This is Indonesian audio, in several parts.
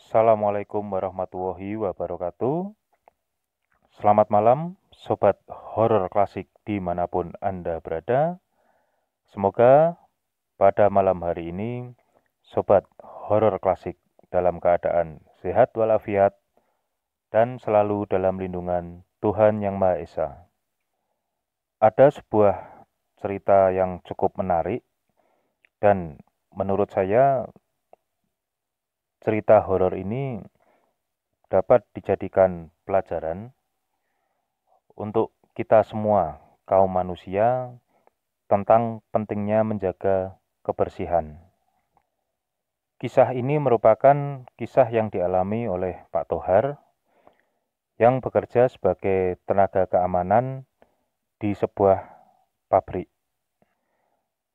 Assalamualaikum warahmatullahi wabarakatuh. Selamat malam, Sobat Horor Klasik dimanapun Anda berada. Semoga pada malam hari ini, Sobat Horor Klasik dalam keadaan sehat walafiat dan selalu dalam lindungan Tuhan Yang Maha Esa. Ada sebuah cerita yang cukup menarik dan menurut saya cerita horor ini dapat dijadikan pelajaran untuk kita semua kaum manusia tentang pentingnya menjaga kebersihan. Kisah ini merupakan kisah yang dialami oleh Pak Tohar yang bekerja sebagai tenaga keamanan di sebuah pabrik.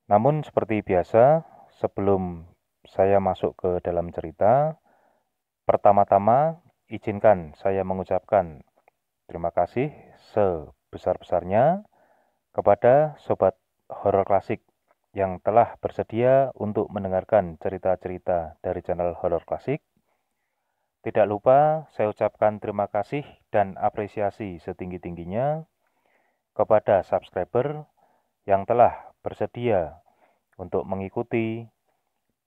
Namun seperti biasa, sebelum saya masuk ke dalam cerita, pertama-tama izinkan saya mengucapkan terima kasih sebesar-besarnya kepada Sobat Horor Klasik yang telah bersedia untuk mendengarkan cerita-cerita dari channel Horor Klasik. Tidak lupa saya ucapkan terima kasih dan apresiasi setinggi-tingginya kepada subscriber yang telah bersedia untuk mengikuti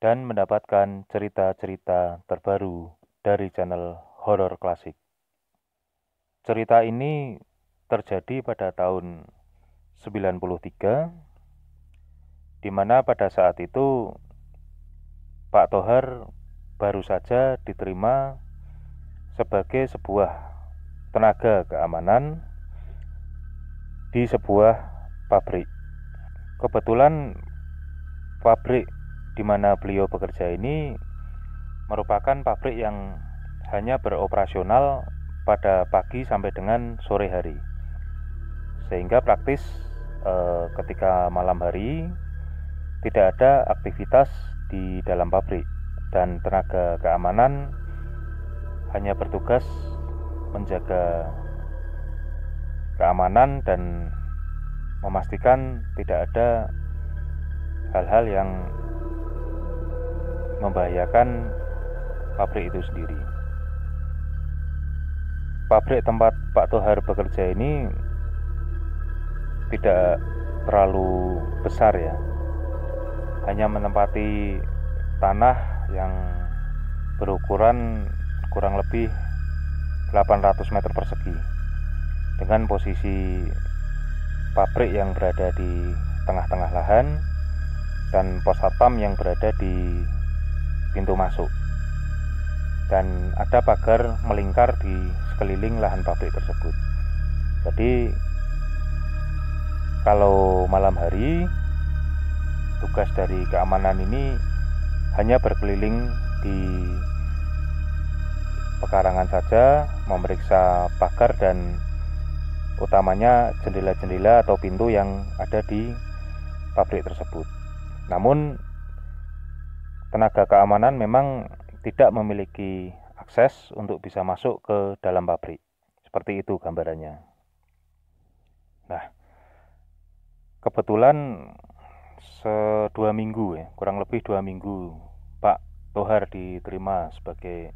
dan mendapatkan cerita-cerita terbaru dari channel Horor Klasik. Cerita ini terjadi pada tahun 93, di mana pada saat itu Pak Tohar baru saja diterima sebagai sebuah tenaga keamanan di sebuah pabrik. Kebetulan pabrik di mana beliau bekerja ini merupakan pabrik yang hanya beroperasional pada pagi sampai dengan sore hari, sehingga praktis ketika malam hari tidak ada aktivitas di dalam pabrik dan tenaga keamanan hanya bertugas menjaga keamanan dan memastikan tidak ada hal-hal yang membahayakan pabrik itu sendiri. Pabrik tempat Pak Tohar bekerja ini tidak terlalu besar ya, hanya menempati tanah yang berukuran kurang lebih 800 meter persegi dengan posisi pabrik yang berada di tengah-tengah lahan dan pos satpam yang berada di pintu masuk, dan ada pagar melingkar di sekeliling lahan pabrik tersebut. Jadi kalau malam hari tugas dari keamanan ini hanya berkeliling di pekarangan saja, memeriksa pagar dan utamanya jendela-jendela atau pintu yang ada di pabrik tersebut. Namun tenaga keamanan memang tidak memiliki akses untuk bisa masuk ke dalam pabrik. Seperti itu gambarannya. Nah, kebetulan dua minggu ya, kurang lebih 2 minggu Pak Tohar diterima sebagai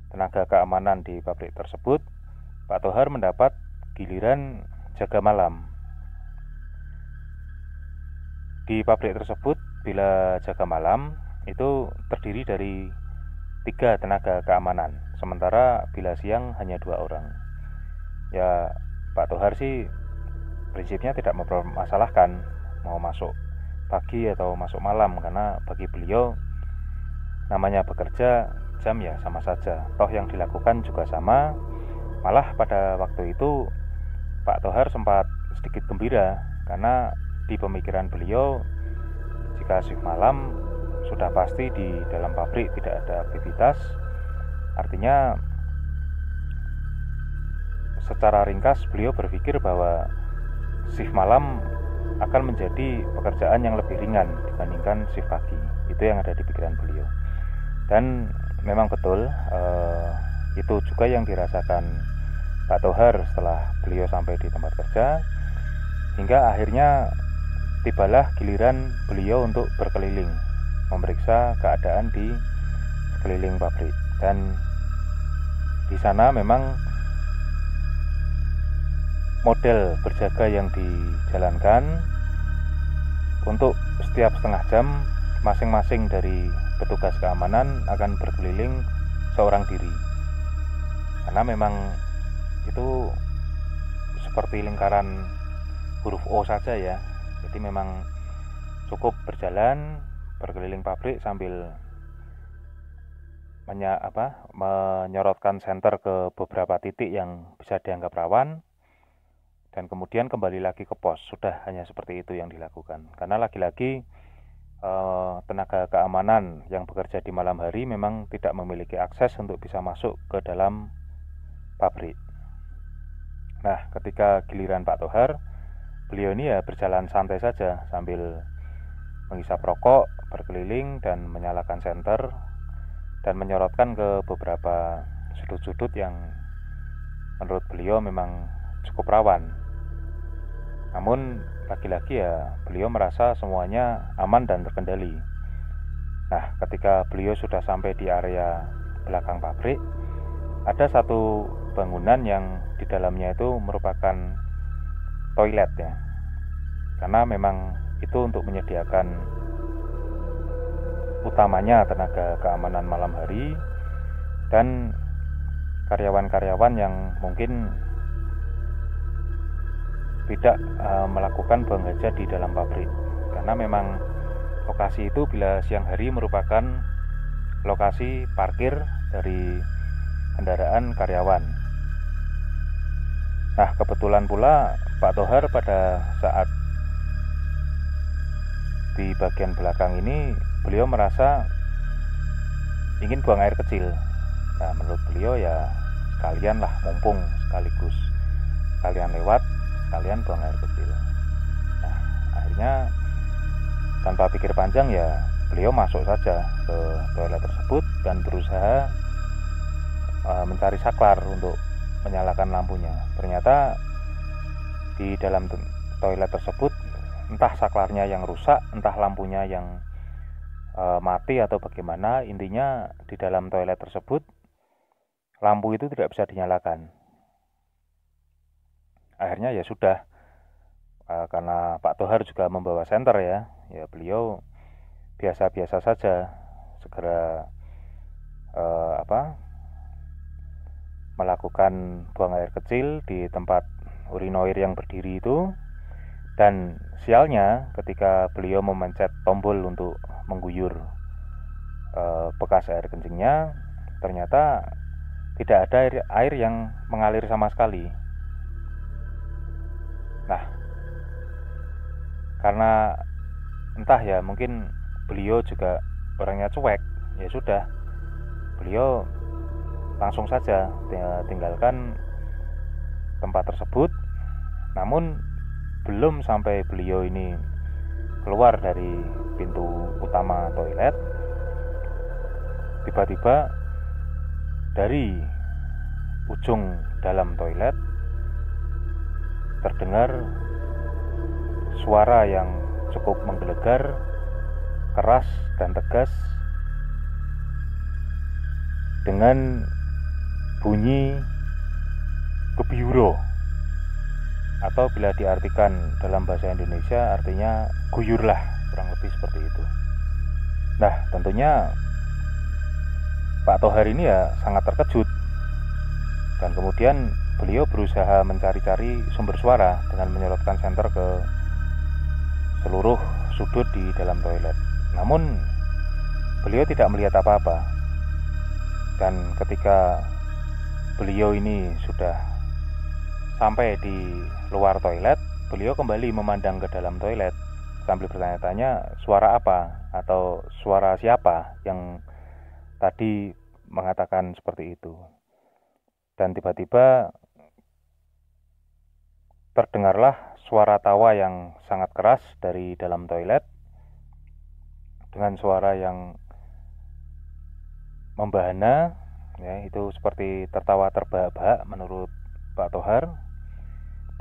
tenaga keamanan di pabrik tersebut. Pak Tohar mendapat giliran jaga malam. Di pabrik tersebut bila jaga malam itu terdiri dari 3 tenaga keamanan, sementara bila siang hanya 2 orang. Ya, Pak Tohar sih prinsipnya tidak mempermasalahkan mau masuk pagi atau masuk malam, karena bagi beliau namanya bekerja jam ya sama saja, toh yang dilakukan juga sama. Malah pada waktu itu Pak Tohar sempat sedikit gembira karena di pemikiran beliau jika shift malam sudah pasti di dalam pabrik tidak ada aktivitas. Artinya secara ringkas beliau berpikir bahwa shift malam akan menjadi pekerjaan yang lebih ringan dibandingkan shift pagi. Itu yang ada di pikiran beliau. Dan memang betul, itu juga yang dirasakan Pak Tohar setelah beliau sampai di tempat kerja, hingga akhirnya tibalah giliran beliau untuk berkeliling memeriksa keadaan di sekeliling pabrik. Dan di sana memang model berjaga yang dijalankan untuk setiap setengah jam masing-masing dari petugas keamanan akan berkeliling seorang diri, karena memang itu seperti lingkaran huruf O saja ya. Jadi memang cukup berjalan berkeliling pabrik sambil menyorotkan senter ke beberapa titik yang bisa dianggap rawan, dan kemudian kembali lagi ke pos. Sudah hanya seperti itu yang dilakukan, karena lagi-lagi tenaga keamanan yang bekerja di malam hari memang tidak memiliki akses untuk bisa masuk ke dalam pabrik. Nah, ketika giliran Pak Tohar, beliau ini ya berjalan santai saja sambil menghisap rokok, berkeliling dan menyalakan senter dan menyorotkan ke beberapa sudut-sudut yang menurut beliau memang cukup rawan. Namun lagi-lagi ya beliau merasa semuanya aman dan terkendali. Nah, ketika beliau sudah sampai di area belakang pabrik, ada satu bangunan yang di dalamnya itu merupakan toilet ya, karena memang itu untuk menyediakan utamanya tenaga keamanan malam hari dan karyawan-karyawan yang mungkin tidak melakukan buang hajat di dalam pabrik, karena memang lokasi itu bila siang hari merupakan lokasi parkir dari kendaraan karyawan. Nah, kebetulan pula Pak Tohar pada saat di bagian belakang ini beliau merasa ingin buang air kecil. Nah, menurut beliau ya sekalian lah, mumpung sekaligus kalian lewat, kalian buang air kecil. Nah, akhirnya tanpa pikir panjang ya beliau masuk saja ke toilet tersebut dan berusaha mencari saklar untuk menyalakan lampunya. Ternyata di dalam toilet tersebut entah saklarnya yang rusak, entah lampunya yang mati atau bagaimana, intinya di dalam toilet tersebut lampu itu tidak bisa dinyalakan. Akhirnya ya sudah, karena Pak Tohar juga membawa senter ya beliau biasa-biasa saja segera melakukan buang air kecil di tempat urinoir yang berdiri itu. Dan sialnya ketika beliau memencet tombol untuk mengguyur bekas air kencingnya, ternyata tidak ada air yang mengalir sama sekali. Nah, karena entah ya, mungkin beliau juga orangnya cuek, ya sudah, beliau langsung saja tinggalkan tempat tersebut. Namun belum sampai beliau ini keluar dari pintu utama toilet, tiba-tiba dari ujung dalam toilet terdengar suara yang cukup menggelegar, keras dan tegas, dengan bunyi gebyuro, atau bila diartikan dalam bahasa Indonesia artinya guyurlah, kurang lebih seperti itu. Nah, tentunya Pak Tohar ini ya sangat terkejut, dan kemudian beliau berusaha mencari-cari sumber suara dengan menyorotkan senter ke seluruh sudut di dalam toilet. Namun beliau tidak melihat apa-apa, dan ketika beliau ini sudah sampai di luar toilet, beliau kembali memandang ke dalam toilet sambil bertanya-tanya suara apa atau suara siapa yang tadi mengatakan seperti itu. Dan tiba-tiba terdengarlah suara tawa yang sangat keras dari dalam toilet, dengan suara yang membahana ya, itu seperti tertawa terbahak-bahak menurut Pak Tohar.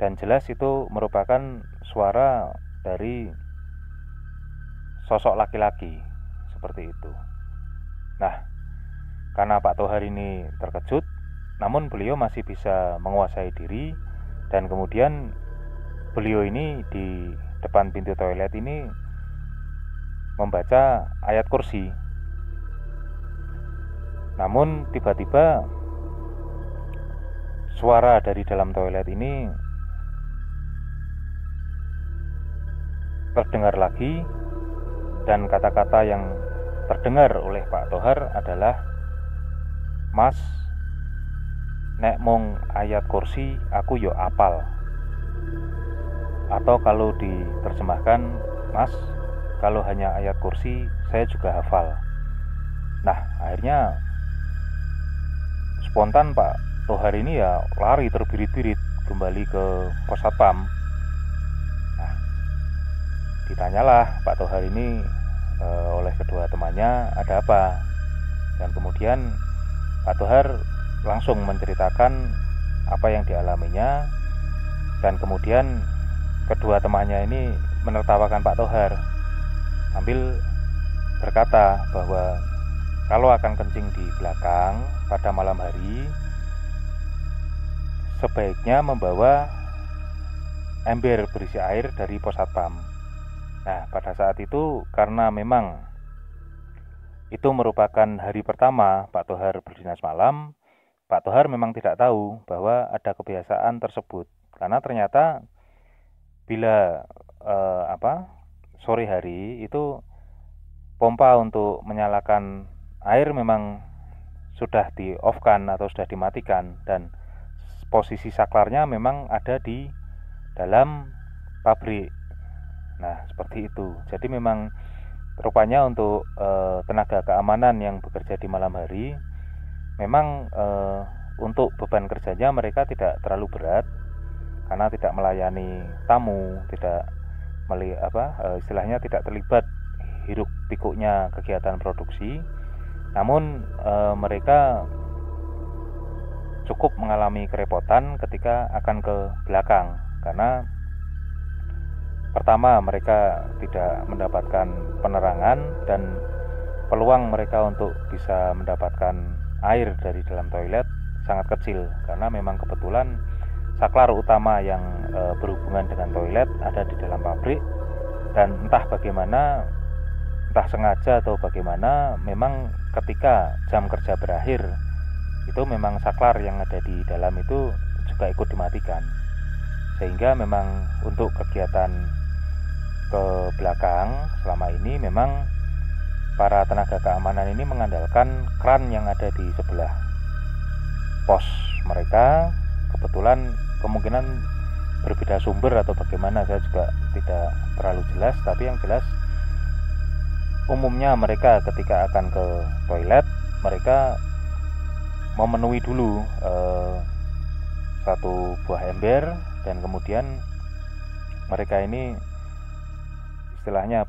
Dan jelas itu merupakan suara dari sosok laki-laki seperti itu. Nah, Karena Pak Tohar ini terkejut, namun beliau masih bisa menguasai diri, dan kemudian beliau ini di depan pintu toilet ini membaca ayat kursi. Namun tiba-tiba suara dari dalam toilet ini terdengar lagi, dan kata-kata yang terdengar oleh Pak Tohar adalah, "Mas, nek mung ayat kursi aku yo apal." Atau kalau diterjemahkan, "Mas, kalau hanya ayat kursi saya juga hafal." Nah, akhirnya spontan Pak Tohar ini ya lari terbirit-birit kembali ke pos satpam. Nah, ditanyalah Pak Tohar ini oleh kedua temannya ada apa, dan kemudian Pak Tohar langsung menceritakan apa yang dialaminya, dan kemudian kedua temannya ini menertawakan Pak Tohar sambil berkata bahwa kalau akan kencing di belakang pada malam hari, sebaiknya membawa ember berisi air dari pos satpam. Nah, pada saat itu karena memang itu merupakan hari pertama Pak Tohar berdinas malam, Pak Tohar memang tidak tahu bahwa ada kebiasaan tersebut, karena ternyata bila sore hari itu pompa untuk menyalakan air memang sudah di off kan atau sudah dimatikan, dan posisi saklarnya memang ada di dalam pabrik. Nah, seperti itu. Jadi memang rupanya untuk tenaga keamanan yang bekerja di malam hari, memang untuk beban kerjanya mereka tidak terlalu berat karena tidak melayani tamu, tidak istilahnya tidak terlibat hiruk pikuknya kegiatan produksi. Namun mereka cukup mengalami kerepotan ketika akan ke belakang, karena pertama mereka tidak mendapatkan penerangan, dan peluang mereka untuk bisa mendapatkan air dari dalam toilet sangat kecil, karena memang kebetulan saklar utama yang berhubungan dengan toilet ada di dalam pabrik, dan entah bagaimana, entah sengaja atau bagaimana, memang ketika jam kerja berakhir itu memang saklar yang ada di dalam itu juga ikut dimatikan, sehingga memang untuk kegiatan ke belakang selama ini memang para tenaga keamanan ini mengandalkan kran yang ada di sebelah pos mereka. Kebetulan kemungkinan berbeda sumber atau bagaimana saya juga tidak terlalu jelas, tapi yang jelas umumnya mereka ketika akan ke toilet mereka memenuhi dulu satu buah ember, dan kemudian mereka ini istilahnya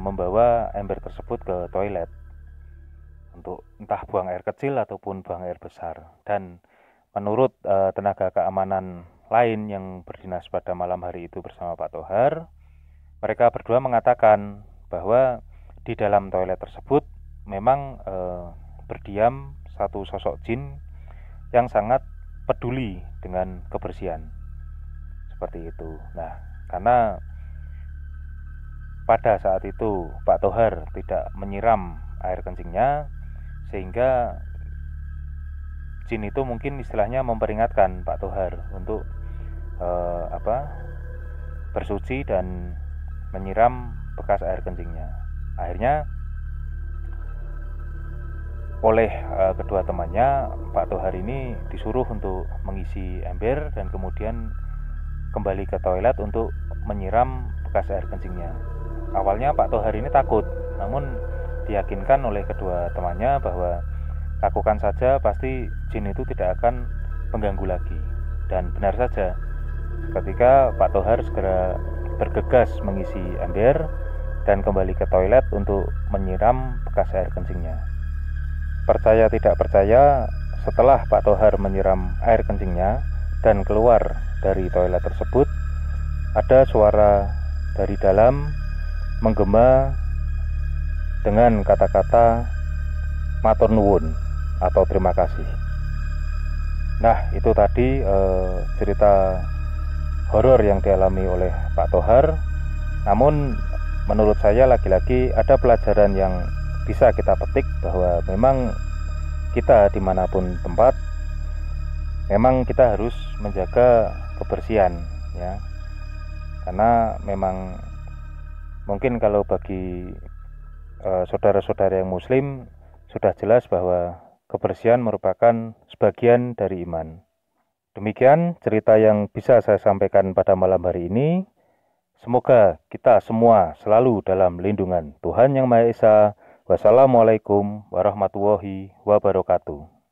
membawa ember tersebut ke toilet untuk entah buang air kecil ataupun buang air besar. Dan menurut tenaga keamanan lain yang berdinas pada malam hari itu bersama Pak Tohar, mereka berdua mengatakan bahwa di dalam toilet tersebut memang berdiam satu sosok jin yang sangat peduli dengan kebersihan, seperti itu. Nah, karena pada saat itu Pak Tohar tidak menyiram air kencingnya, sehingga jin itu mungkin istilahnya memperingatkan Pak Tohar untuk bersuci dan menyiram bekas air kencingnya. Akhirnya oleh kedua temannya, Pak Tohar ini disuruh untuk mengisi ember dan kemudian kembali ke toilet untuk menyiram bekas air kencingnya. Awalnya Pak Tohar ini takut, namun diyakinkan oleh kedua temannya bahwa lakukan saja, pasti jin itu tidak akan mengganggu lagi. Dan benar saja, ketika Pak Tohar segera bergegas mengisi ember dan kembali ke toilet untuk menyiram bekas air kencingnya. Percaya tidak percaya, setelah Pak Tohar menyiram air kencingnya dan keluar dari toilet tersebut, ada suara dari dalam menggema dengan kata-kata matur nuwun. atau terima kasih. Nah, itu tadi cerita horor yang dialami oleh Pak Tohar. Namun menurut saya lagi-lagi ada pelajaran yang bisa kita petik, bahwa memang kita dimanapun tempat, memang kita harus menjaga kebersihan ya. Karena memang mungkin kalau bagi saudara-saudara yang muslim sudah jelas bahwa kebersihan merupakan sebagian dari iman. Demikian cerita yang bisa saya sampaikan pada malam hari ini. Semoga kita semua selalu dalam lindungan Tuhan Yang Maha Esa. Wassalamualaikum warahmatullahi wabarakatuh.